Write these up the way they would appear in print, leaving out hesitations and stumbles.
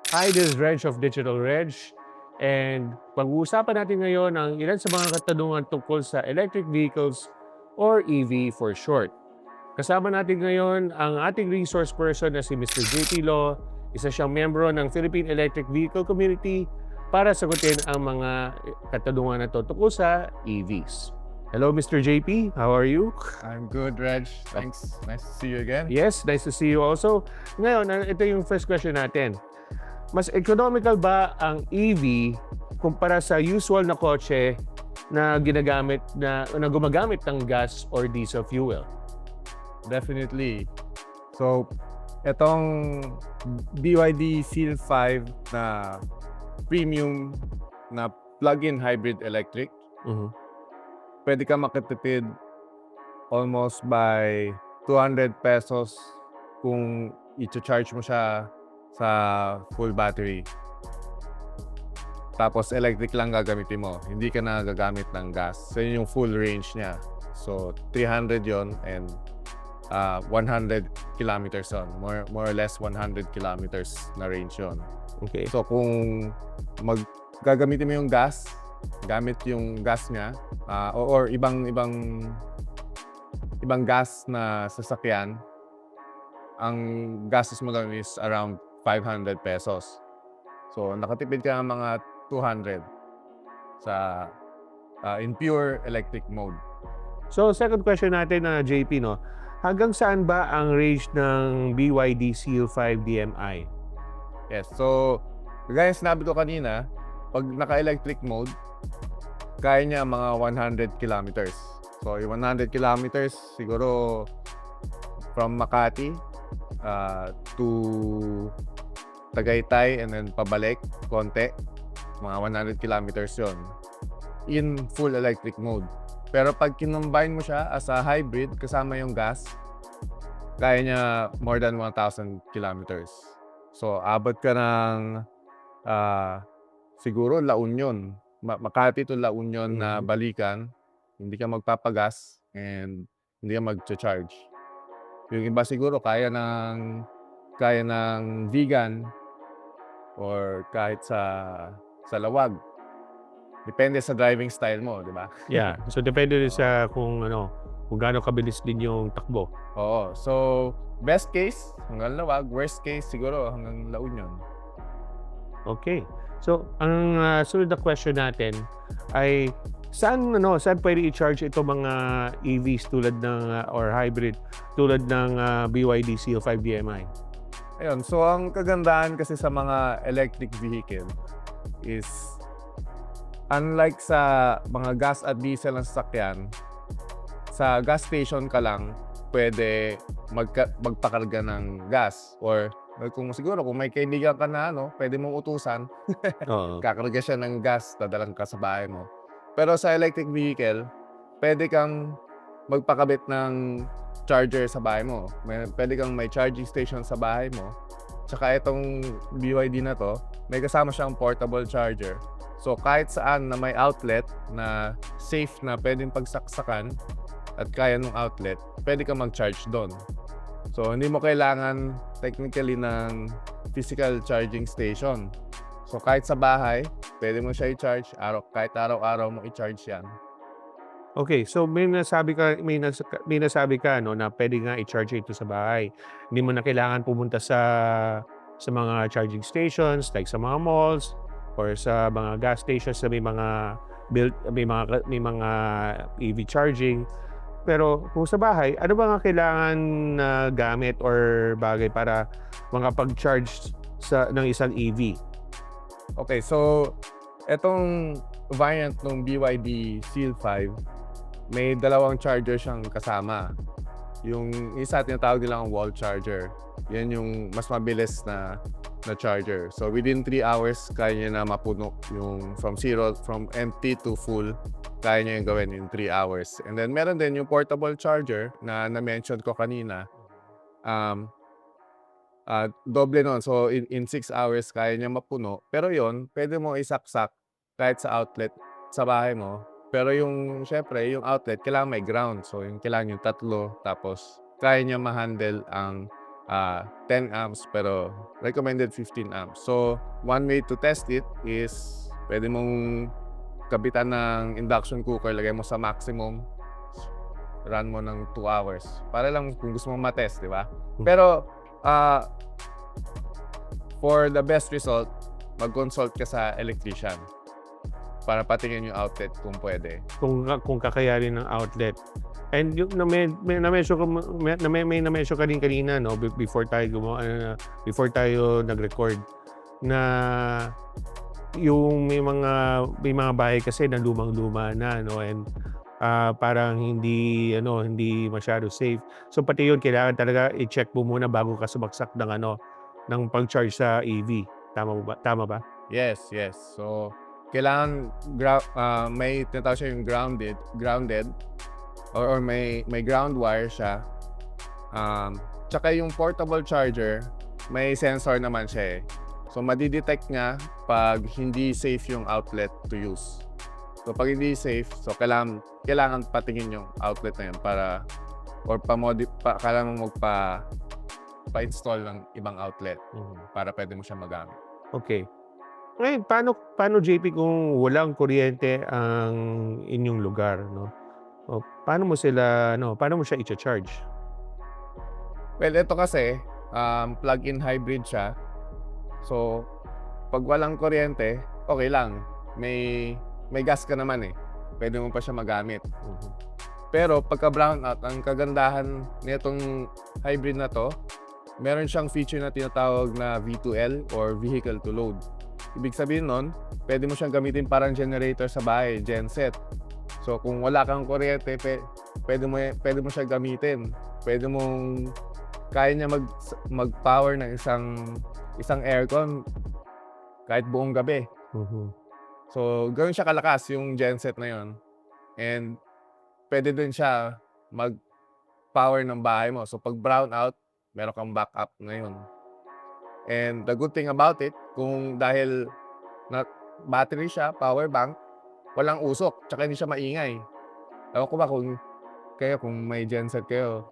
Hi, this is Reg of Digital Reg. And pag-uusapan natin ngayon ang ilan sa mga katanungan tungkol sa electric vehicles or EV for short. Kasama natin ngayon ang ating resource person na si Mr. JP Law. Isa siyang membro ng Philippine Electric Vehicle Community para sagutin ang mga katanungan na to tungkol sa EVs. Hello, Mr. JP. How are you? I'm good, Reg. Thanks. Nice to see you again. Yes, nice to see you also. Ngayon, ito yung first question natin. Mas economical ba ang EV kumpara sa usual na kotse na gumagamit ng gas or diesel fuel? Definitely. So, itong BYD Seal 5 na premium na plug-in hybrid electric, Mhm. pwede ka makatipid almost by 200 pesos kung i-charge mo siya sa full battery. Tapos electric lang gagamitin mo. Hindi ka na gagamit ng gas. So, yun yung full range niya. So, 300 yon and 100 kilometers on. More or less 100 kilometers na range yon. Okay. So, kung gagamitin mo yung gas, gamit yung gas niya, or ibang gas na sasakyan, ang gastos mo lang is around 500 pesos. So, nakatipid ka ng mga 200 sa in pure electric mode. So, second question natin na JP, no? Hanggang saan ba ang range ng BYD Seal 5 DMI? Yes. So, gaya sinabi ko kanina, pag naka-electric mode, kaya niya mga 100 kilometers. So, yung 100 kilometers, siguro from Makati to Tagaytay and then pabalik, konti. Mga 100 kilometers yon in full electric mode. Pero pag kinumbine mo siya as a hybrid, kasama yung gas, kaya niya more than 1,000 kilometers. So, abot ka ng siguro La Union. Makati to La Union na balikan. Hindi ka magpapagas and hindi ka mag-charge. Yung iba siguro kaya ng vegan or kahit sa lawag. Depende sa driving style mo, di ba? Yeah. So, depende din sa kung gaano kabilis din yung takbo. Oo. So, best case, hanggang lawag. Worst case, siguro hanggang La Union. Okay. So, ang sunod na question natin ay saan pwede i-charge ito mga EVs tulad ng or hybrid tulad ng BYD Seal 5 DMI? Ayun. So, ang kagandahan kasi sa mga electric vehicle is unlike sa mga gas at diesel na sasakyan, sa gas station ka lang pwede magpakarga ng gas or kung may kaibigan ka na pwede mong utusan, Oo. kakarga siya ng gas, dadalan ka sa bahay mo. Pero sa electric vehicle, pwede kang magpakabit ng charger sa bahay mo. Pwede kang may charging station sa bahay mo. Tsaka itong BYD na to, may kasama siyang portable charger. So kahit saan na may outlet na safe na pwedeng pagsaksakan at kaya ng outlet, pwede kang mag-charge doon. So hindi mo kailangan technically ng physical charging station. So kahit sa bahay, pwede mo siya i-charge, kahit araw-araw mo i-charge yan. Okay, so may nasabi ka na pwede nga i-charge ito sa bahay. Hindi mo na kailangan pumunta sa mga charging stations like sa mga malls or sa mga gas stations na may mga EV charging. Pero kung sa bahay, ano ba nga kailangan na gamit or bagay para makapag-charge ng isang EV? Okay, so etong variant ng BYD Seal 5, may dalawang charger siyang kasama. Yung isa tinatawag nilang wall charger. Yan yung mas mabilis na charger. So within 3 hours, kaya niya na mapuno yung from empty to full. Kaya niya yung gawin in 3 hours. And then meron din yung portable charger na na-mention ko kanina. Doble nun. So in 6 hours, kaya niya mapuno. Pero yon pwede mo isaksak kahit sa outlet sa bahay mo. Pero syempre, yung outlet, kailangan may ground. So, kailangan yung tatlo. Tapos, kaya niya ma-handle ang 10 amps pero recommended 15 amps. So, one way to test it is pwede mong kabitan ng induction cooker, lagay mo sa maximum, run mo ng 2 hours. Para lang kung gusto mong matest, di ba? Pero, for the best result, mag-consult ka sa electrician para patingin yung outlet kung pwede. Kung kakayanin ng outlet. And yung na-mention ka din kanina, no, before before tayo nag-record, na yung may mga bahay kasi na lumang-luma na, no, and parang hindi masyado safe. So pati yun kailangan talaga i-check mo muna bago ka sumaksak ng pang-charge sa EV. Tama ba? Yes. So, kailangan may tinatawag siya yung grounded or may ground wire siya. Tsaka yung portable charger, may sensor naman siya eh. So, madidetect nga pag hindi safe yung outlet to use. So, pag hindi safe, so kailangan patingin yung outlet na yun para kailangan mo pa-install ng ibang outlet para pwede mo siya magamit. Okay. Ngayon, paano JP kung walang kuryente ang inyong lugar, no? O paano mo siya i-cha-charge? Well, ito kasi, plug-in hybrid siya. So, pag walang kuryente, okay lang. May gas ka naman eh. Pwede mo pa siya magamit. Pero pagka brownout, ang kagandahan nitong hybrid na to, meron siyang feature na tinatawag na V2L or vehicle to load. Ibig sabihin nun, pwede mo siyang gamitin parang generator sa bahay, genset. So kung wala kang kuryente, pwede mo siya gamitin. Kaya niya mag-power ng isang aircon kahit buong gabi. So ganoon siya kalakas yung genset na yon. And pwede din siya mag-power ng bahay mo. So pag brown out, meron kang backup ngayon. And the good thing about it, kung dahil na battery siya, power bank, walang usok, tsaka hindi siya maingay. Ewan ko ba kung may genset kayo.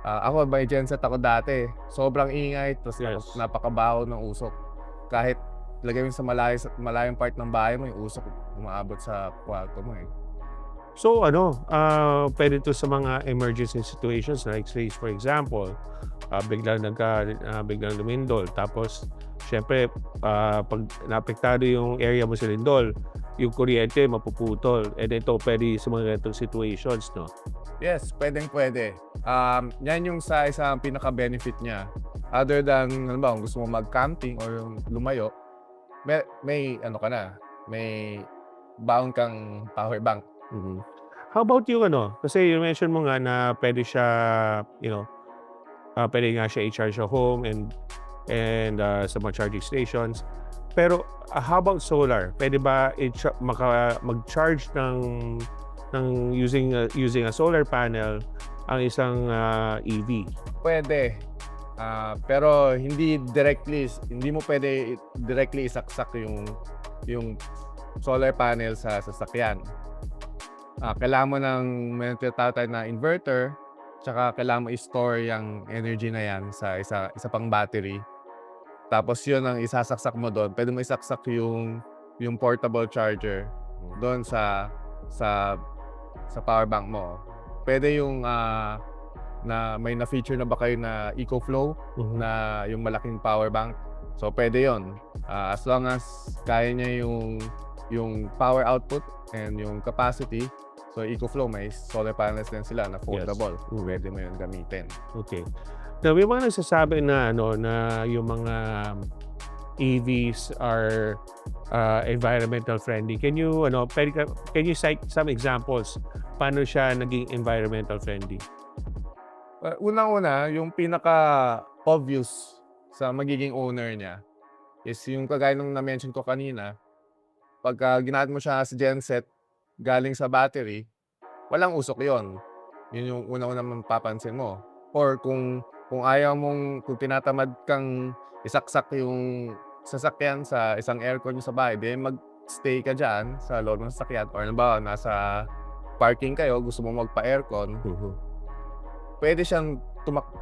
Ako may genset ako dati. Sobrang ingay, tapos Yes. napakabaho ng usok. Kahit lagay mo sa malayong part ng bahay mo, yung usok umaabot sa kwarto mo eh. So pwede to sa mga emergency situations like say for example, biglang lumindol tapos syempre pag naapektado yung area mo sa lindol, yung kuryente mapuputol. And ito pwede sa mga ganitong situations, no? Yes, pwede. Yan yung sa isang pinaka-benefit niya. Other than, kung gusto mo mag-camping or yung lumayo, may may baon kang power bank. How about yung kasi you mention mo nga na pwede siya, pwede nga siya i-charge sa home and sa mga charging stations. Pero how about solar? Pwede ba mag-charge ng using a solar panel ang isang EV? Pwede. Pero hindi mo pwede directly isaksak yung solar panel sa sasakyan. Kailangan mo may tinatawag na inverter, tsaka kailangan mo i-store yung energy na yan sa isa pang battery. Tapos yun ang isasaksak mo doon. Pwede mo isaksak yung portable charger doon sa power bank mo. Pwede yung na may na-feature na ba kayo na EcoFlow na yung malaking power bank. So pwede yon. As long as kaya niya yung power output and yung capacity. So EcoFlow may solar panels din sila na foldable. Yes. Pwede mo yun gamitin. Okay. Now, may mga nagsasabi na na yung mga EVs are environmental friendly. Can you cite some examples paano siya naging environmental friendly? Unang-una, yung pinaka-obvious sa magiging owner niya is yung kagaya ng na-mention ko kanina, pagka ginamit mo siya sa genset galing sa battery, walang usok yon. Yun yung unang-una mapapansin mo. Or kung kung tinatamad kang isaksak yung sasakyan sa isang aircon sa bahay, mag-stay ka dyan sa loob ng sasakyan. Or halimbawa, nasa parking kayo, gusto mo magpa-aircon, pwede siyang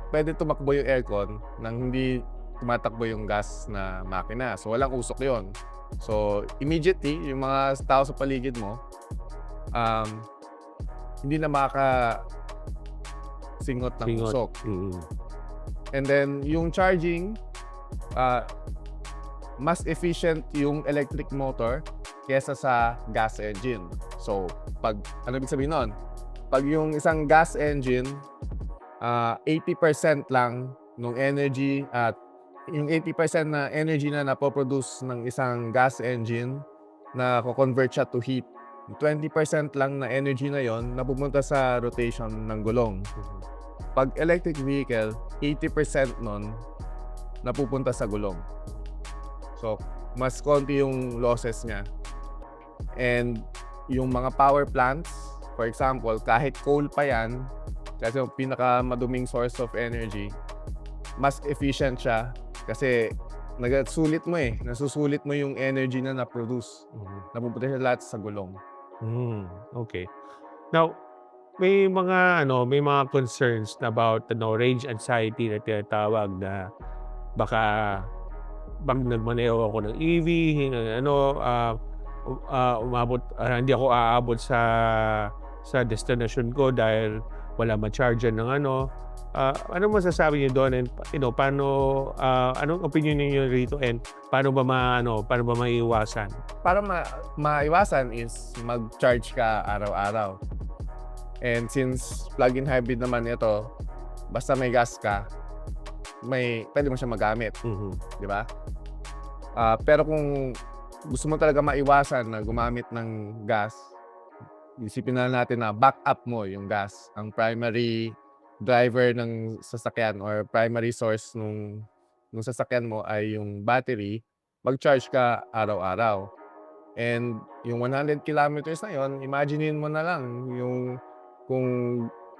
pwede tumakbo yung aircon nang hindi tumatakbo yung gas na makina. So, walang usok yon. So, immediately, yung mga tao sa paligid mo, hindi na singot ng Singot. usok. Mm. And then, yung charging, mas efficient yung electric motor kesa sa gas engine. So, ano ibig sabihin nun? Pag yung isang gas engine, 80% lang nung energy at yung 80% na energy na napoproduce ng isang gas engine na convert siya to heat. 20% lang na energy na yon napupunta sa rotation ng gulong. Pag electric vehicle, 80% nun napupunta sa gulong. So, mas konti yung losses niya. And yung mga power plants, for example, kahit coal pa yan, kasi yung pinakamaduming source of energy, mas efficient siya kasi nasusulit mo yung energy na na-produce. Napupunta siya lahat sa gulong. Okay. Now, may mga concerns about range anxiety na tinatawag na baka pag nagmaneho ako ng EV, hindi ako aabot sa destination ko dahil wala ma-charger ng ano masasabi niyo doon, and anong opinion niyo rito, and paano ba maiiwasan? Para maiwasan is mag-charge ka araw-araw. And since plug-in hybrid naman ito, basta may gas ka, pwede mo siya magamit, di ba? Pero kung gusto mo talaga maiwasan na gumamit ng gas, isipin na natin na backup mo yung gas. Ang primary driver ng sasakyan or primary source nung sasakyan mo ay yung battery, mag-charge ka araw-araw. And yung 100 kilometers na yon, imaginein mo na lang yung kung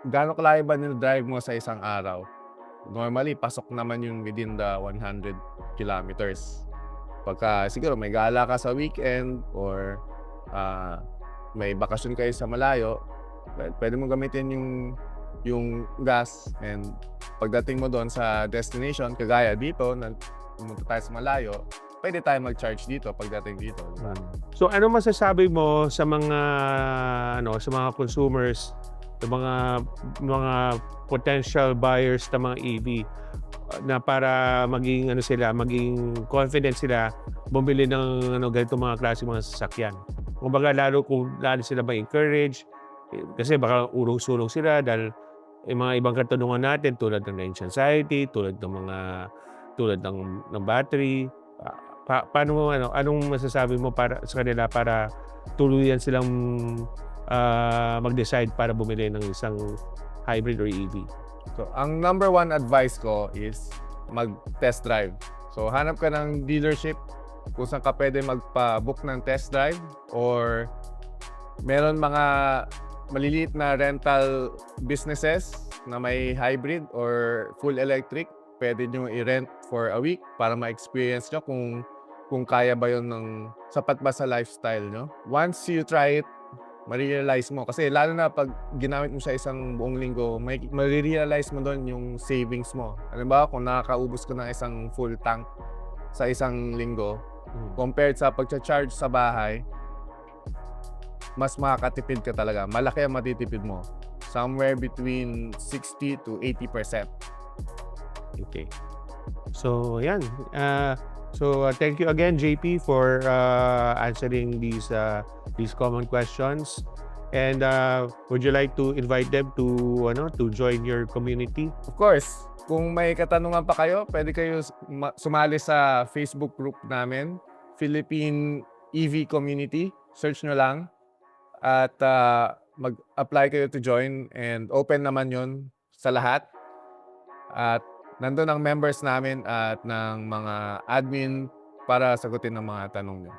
gaano kalayo ba nil-drive mo sa isang araw. Normally, pasok naman yung within the 100 kilometers. Pagka siguro may gala ka sa weekend or may bakasyon kayo sa malayo, pwede mo gamitin yung gas, and pagdating mo doon sa destination, kagaya dito, pumunta tayo sa malayo, pwede tayo mag-charge dito pagdating dito. Diba? So, ano masasabi mo sa mga consumers, sa mga potential buyers ng mga EV, na para maging confident sila bumili ng ganito mga klase mga sasakyan? Kumbaga, lalo sila ma-encourage, kasi baka urong-surong sila dahil yung mga ibang katanungan natin tulad ng range anxiety, tulad ng battery. Paano mo anong masasabi mo para sa kanila para tuluyan silang mag-decide para bumili ng isang hybrid or EV? So, ang number one advice ko is mag-test drive. So, hanap ka ng dealership kung saan ka pwede magpa-book ng test drive, or meron mga maliliit na rental businesses na may hybrid or full electric. Pwede nyo i-rent for a week para ma-experience nyo kung kaya ba yun sapat ba sa lifestyle nyo. Once you try it, marirealize mo. Kasi lalo na pag ginamit mo sa isang buong linggo, marirealize mo doon yung savings mo. Ano ba, kung nakakaubos ka ng isang full tank sa isang linggo, compared sa pagcha-charge sa bahay, mas makakatipid ka talaga. Malaki ang matitipid mo. Somewhere between 60 to 80%. Okay. So, yan. Thank you again, JP, for answering these common questions. And would you like to invite them to join your community? Of course, kung may katanungan pa kayo, pwede kayo sumali sa Facebook group namin, Philippine EV Community. Search nyo lang at mag-apply kayo to join, and open naman yon sa lahat. At nandun ang members namin at ng mga admin para sagutin ang mga tanong nyo.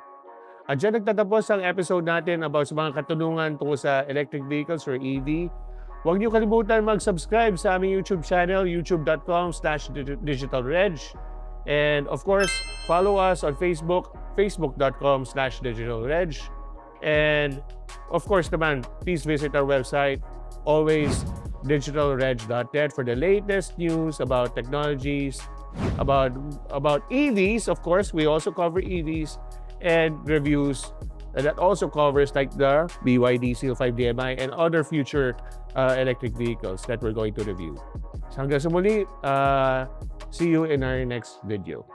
At dyan nagtatapos ang episode natin about sa mga katanungan tungkol sa electric vehicles or EV. Huwag niyo kalimutan mag-subscribe sa aming YouTube channel, youtube.com/digitalreg. And of course, follow us on Facebook, facebook.com/digitalreg. And of course naman, please visit our website. Always digitalreg.net for the latest news about technologies, about EVs. Of course, we also cover EVs and reviews. And that also covers like the BYD Seal 5 DMI and other future electric vehicles that we're going to review. So hanggang sa muli, see you in our next video.